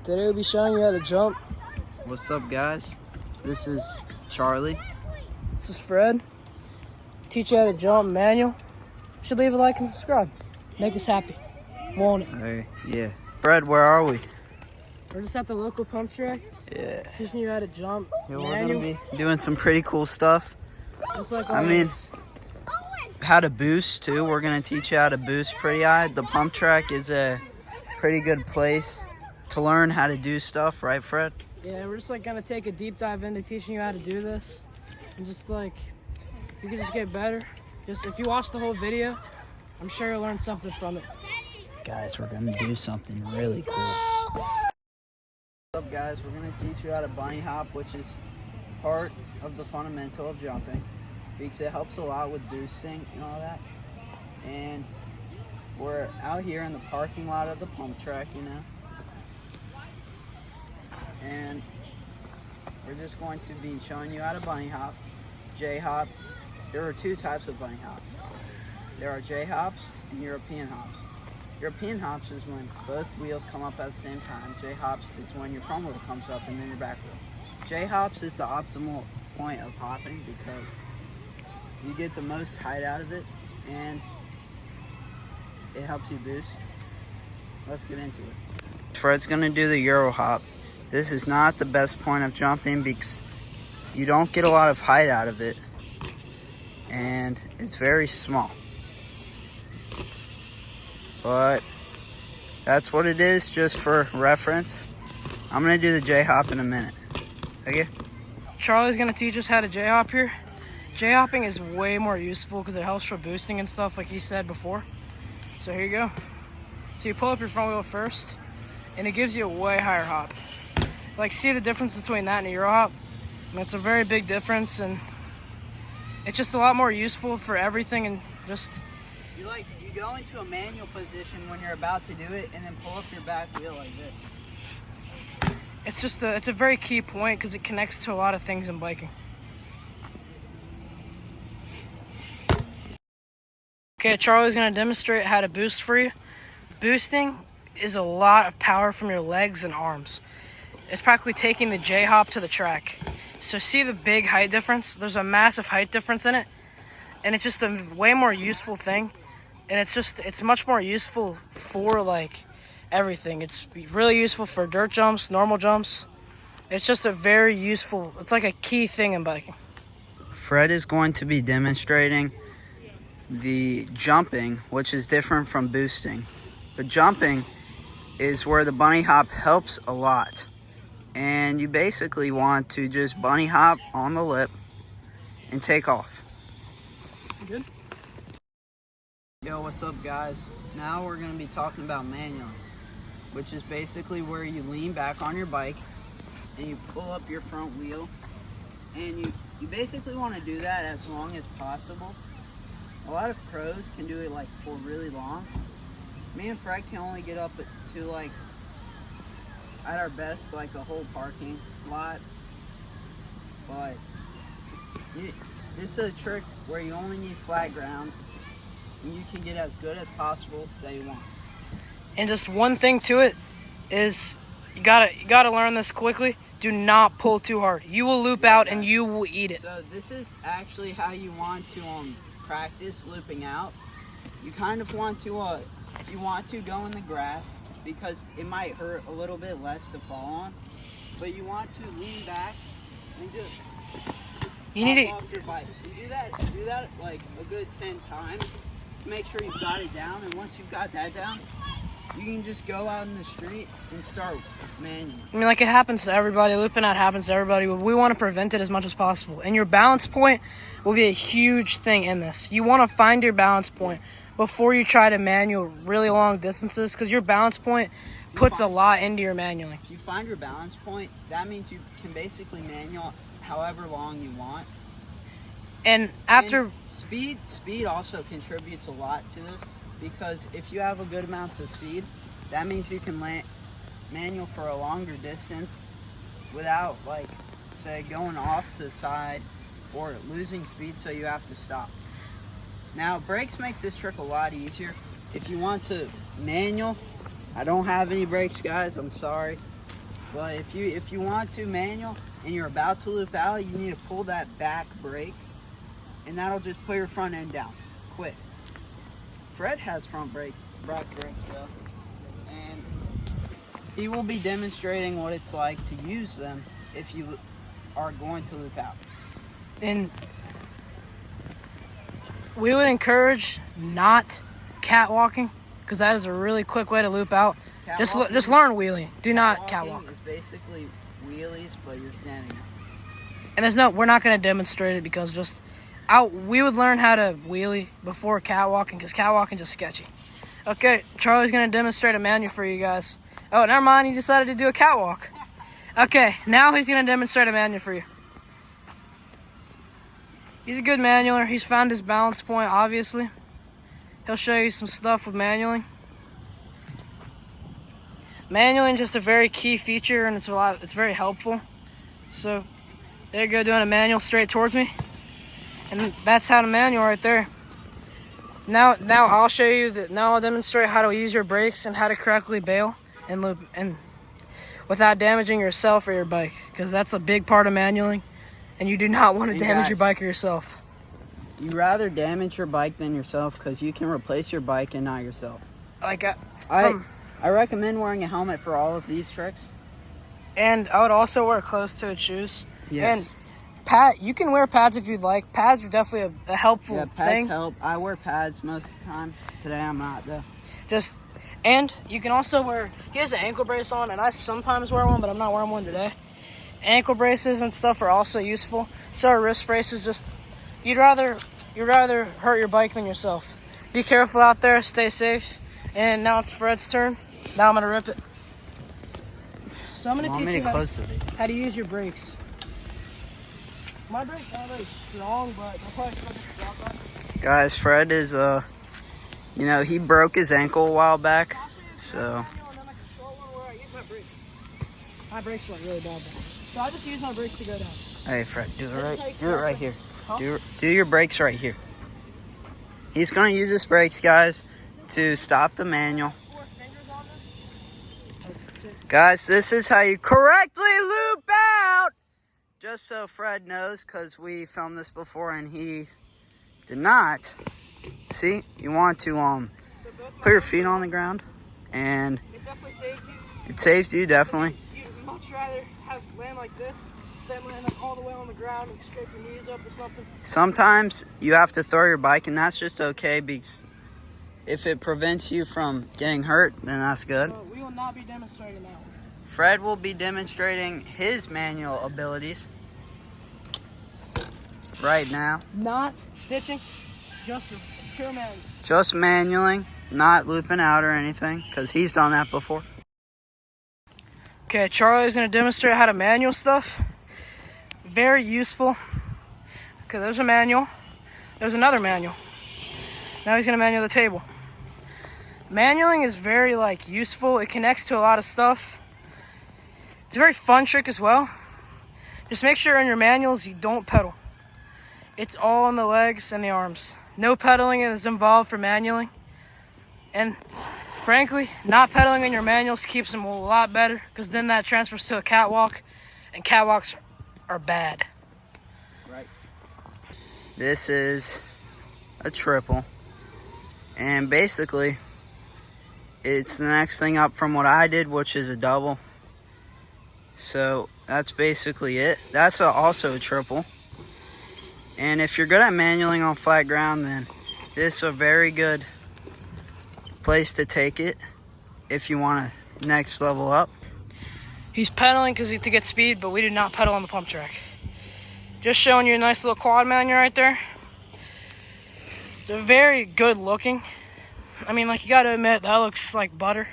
Today we'll be showing you how to jump. What's up, guys? This is Charlie. This is Fred. Teach you how to jump manual. You should leave a like and subscribe. Make us happy. Won't it? Hey, yeah. Fred, where are we? We're just at the local pump track. Yeah. Teaching you how to jump We're gonna manual. be doing some pretty cool stuff. Just like I mean, how to boost too. We're gonna teach you how to boost pretty high. The pump track is a pretty good place to learn how to do stuff, right, Fred? Yeah, we're just like gonna take a deep dive into teaching you how to do this, and just like you can just get better. Just if you watch the whole video, I'm sure you'll learn something from it. Guys, we're gonna do something really cool. What's up, guys? We're gonna teach you how to bunny hop, which is part of the fundamental of jumping, because it helps a lot with boosting and all that. And we're out here in the parking lot of the pump track, you know. And we're just going to be showing you how to bunny hop, J-hop. There are two types of bunny hops. There are J-hops and European hops. European hops is when both wheels come up at the same time. J-hops is when your front wheel comes up and then your back wheel. J-hops is the optimal point of hopping because you get the most height out of it and it helps you boost. Let's get into it. Fred's gonna do the Euro hop. This is not the best point of jumping because you don't get a lot of height out of it and it's very small. But that's what it is, just for reference. I'm gonna do the J-hop in a minute. Okay? Charlie's gonna teach us how to J-hop here. J-hopping is way more useful because it helps for boosting and stuff like he said before. So here you go. So you pull up your front wheel first and it gives you a way higher hop. Like, see the difference between that and a Euro hop? I mean, it's a very big difference, and it's just a lot more useful for everything. And just You go into a manual position when you're about to do it, and then pull up your back wheel like this. it's a very key point because it connects to a lot of things in biking. Okay, Charlie's gonna demonstrate how to boost for you. Boosting is a lot of power from your legs and arms. It's practically taking the J-hop to the track. So see the big height difference? There's a massive height difference in it. And it's just a way more useful thing. And it's much more useful for like everything. It's really useful for dirt jumps, normal jumps. It's just a very useful, it's like a key thing in biking. Fred is going to be demonstrating the jumping, which is different from boosting. The jumping is where the bunny hop helps a lot. And you basically want to just bunny hop on the lip and take off. Good. Yo, what's up, guys? Now we're going to be talking about manual, which is basically where you lean back on your bike and you pull up your front wheel, and you basically want to do that as long as possible. A lot of pros can do it like for really long. Me and Fred can only get up to like, at our best, like a whole parking lot. But this is a trick where you only need flat ground and you can get as good as possible that you want. And just one thing to it is you gotta learn this quickly. Do not pull too hard. You will loop out and you will eat it. So this is actually how you want to practice looping out. You kind of want to you want to go in the grass because it might hurt a little bit less to fall on, but you want to lean back and just hop off your bike. You do that like a good 10 times to make sure you've got it down, and once you've got that down, you can just go out in the street and start manually. I mean, like, it happens to everybody. Looping out happens to everybody. But we want to prevent it as much as possible. And your balance point will be a huge thing in this. You want to find your balance point before you try to manual really long distances, because your balance point puts a lot into your manualing. If you find your balance point, that means you can basically manual however long you want. And after... And speed also contributes a lot to this, because if you have a good amount of speed, that means you can manual for a longer distance without, like, say, going off to the side or losing speed so you have to stop. Now, brakes make this trick a lot easier. If you want to manual, I don't have any brakes, guys, I'm sorry. But if you want to manual and you're about to loop out, you need to pull that back brake, and that'll just put your front end down. Quick. Fred has back brakes though, and he will be demonstrating what it's like to use them if you are going to loop out. And we would encourage not catwalking, because that is a really quick way to loop out. Just learn wheelie. Do not catwalk. It's basically wheelies, but you're standing there. And we're not going to demonstrate it, because we would learn how to wheelie before catwalking, because catwalking is just sketchy. Okay, Charlie's going to demonstrate a manual for you guys. Oh, never mind, he decided to do a catwalk. Okay, now he's going to demonstrate a manual for you. He's a good manualer. He's found his balance point, obviously. He'll show you some stuff with manualing. Manualing is just a very key feature, and it's very helpful. So, there you go, doing a manual straight towards me. And that's how to manual right there. Now I'll show you now I'll demonstrate how to use your brakes and how to correctly bail and loop and without damaging yourself or your bike, because that's a big part of manualing, and you do not want to damage your bike or yourself. You rather damage your bike than yourself, because you can replace your bike and not yourself. I recommend wearing a helmet for all of these tricks. And I would also wear closed-toed shoes. Yes. And you can wear pads if you'd like. Pads are definitely a helpful thing. Yeah, pads help. I wear pads most of the time. Today I'm not though. And you can also wear, he has an ankle brace on, and I sometimes wear one, but I'm not wearing one today. Ankle braces and stuff are also useful. So are wrist braces. You'd rather hurt your bike than yourself. Be careful out there, stay safe. And now it's Fred's turn. Now I'm gonna rip it. So I'm gonna teach you how to use your brakes. My brakes aren't really strong, but they'll probably still get the job done. Guys, Fred is he broke his ankle a while back, so. My brakes went really bad. So I just use my brakes to go down. Hey Fred, do it right here. Huh? Do your brakes right here. He's gonna use his brakes, guys, to stop the manual. Guys, this is how you correctly loop out. Just so Fred knows, because we filmed this before and he did not. See, you want to put your feet on the ground, and it definitely saves you. It saves you, definitely. You'd much rather land like this than land all the way on the ground and scrape your knees up or something. Sometimes you have to throw your bike, and that's just okay, because if it prevents you from getting hurt, then that's good. We will not be demonstrating that one. Fred will be demonstrating his manual abilities right now. Not pitching, just pure manual. Just manualing, not looping out or anything, because he's done that before. Okay, Charlie's going to demonstrate how to manual stuff. Very useful. Okay, there's a manual. There's another manual. Now he's going to manual the table. Manualing is very useful. It connects to a lot of stuff. It's a very fun trick as well. Just make sure in your manuals you don't pedal. It's all on the legs and the arms. No pedaling is involved for manualing. And frankly, not pedaling in your manuals keeps them a lot better, because then that transfers to a catwalk, and catwalks are bad. Right. This is a triple. And basically, it's the next thing up from what I did, which is a double. So that's basically it. That's also a triple. And if you're good at manualing on flat ground, then this is a very good place to take it if you want to next level up. He's pedaling to get speed, but we do not pedal on the pump track. Just showing you a nice little quad manual right there. It's a very good looking. I mean, you gotta admit, that looks like butter.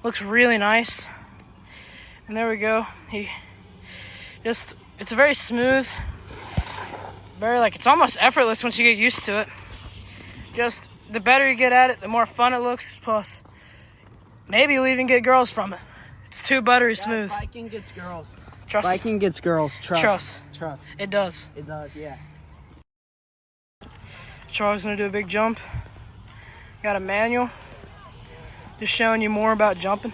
Looks really nice. And there we go. It's a very smooth, it's almost effortless once you get used to it. Just the better you get at it, the more fun it looks. Plus, maybe you'll even get girls from it. It's too buttery smooth. Biking gets girls. Trust. Biking gets girls. Trust. It does. It does, yeah. Charlie's gonna do a big jump. Got a manual. Just showing you more about jumping.